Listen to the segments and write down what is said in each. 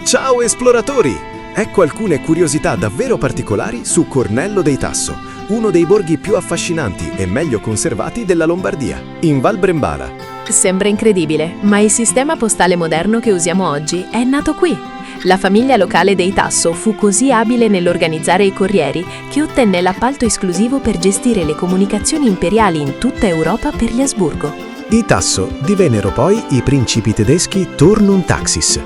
Ciao esploratori! Ecco alcune curiosità davvero particolari su Cornello dei Tasso, uno dei borghi più affascinanti e meglio conservati della Lombardia, in Val Brembara. Sembra incredibile, ma il sistema postale moderno che usiamo oggi è nato qui. La famiglia locale dei Tasso fu così abile nell'organizzare i corrieri che ottenne l'appalto esclusivo per gestire le comunicazioni imperiali in tutta Europa per gli Asburgo. I Tasso divennero poi i principi tedeschi Turnum Taxis,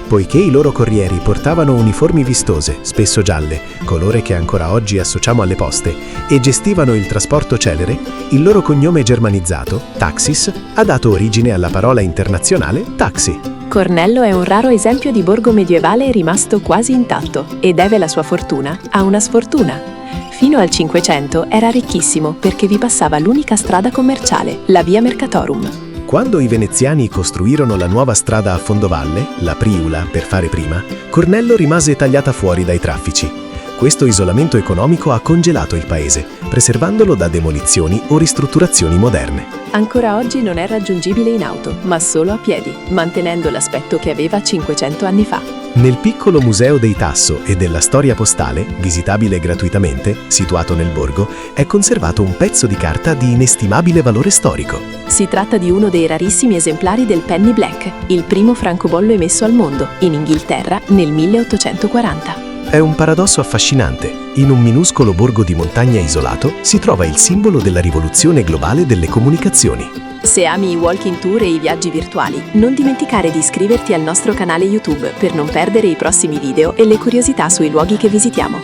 poiché i loro corrieri portavano uniformi vistose, spesso gialle, colore che ancora oggi associamo alle poste, e gestivano il trasporto celere. Il loro cognome germanizzato, Taxis, ha dato origine alla parola internazionale taxi. Cornello è un raro esempio di borgo medievale rimasto quasi intatto e deve la sua fortuna a una sfortuna. Fino al Cinquecento era ricchissimo perché vi passava l'unica strada commerciale, la Via Mercatorum. Quando i veneziani costruirono la nuova strada a fondovalle, la Priula per fare prima, Cornello rimase tagliata fuori dai traffici. Questo isolamento economico ha congelato il paese, preservandolo da demolizioni o ristrutturazioni moderne. Ancora oggi non è raggiungibile in auto, ma solo a piedi, mantenendo l'aspetto che aveva 500 anni fa. Nel piccolo museo dei Tasso e della storia postale, visitabile gratuitamente, situato nel borgo, è conservato un pezzo di carta di inestimabile valore storico. Si tratta di uno dei rarissimi esemplari del penny black, il primo francobollo emesso al mondo, in Inghilterra, nel 1840. È un paradosso affascinante. In un minuscolo borgo di montagna isolato si trova il simbolo della rivoluzione globale delle comunicazioni. Se ami i walking tour e i viaggi virtuali, non dimenticare di iscriverti al nostro canale YouTube per non perdere i prossimi video e le curiosità sui luoghi che visitiamo.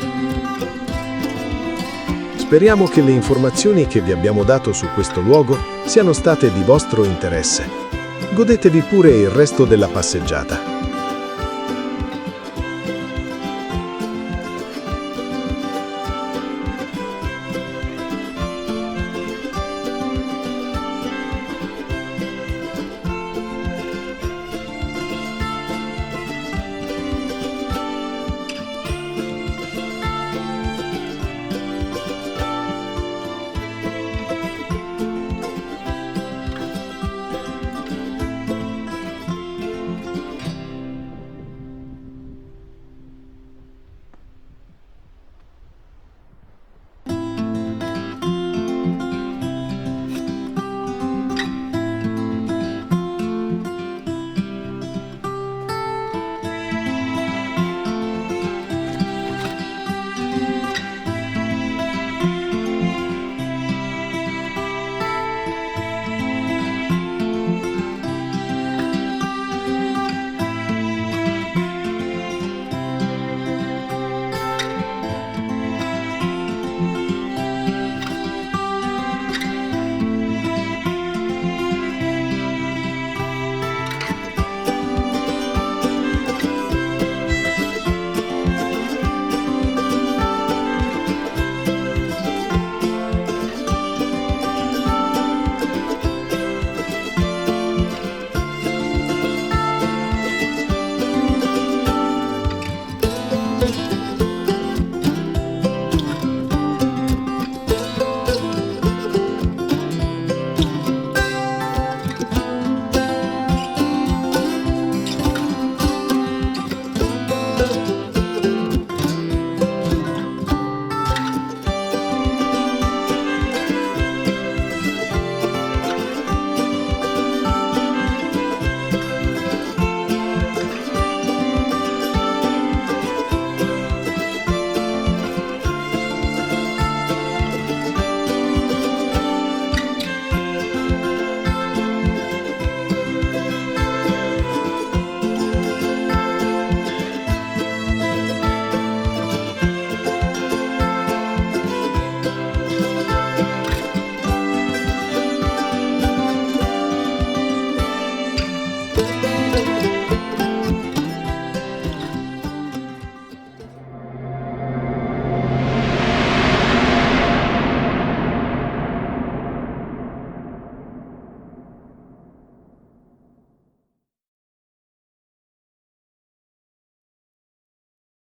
Speriamo che le informazioni che vi abbiamo dato su questo luogo siano state di vostro interesse. Godetevi pure il resto della passeggiata.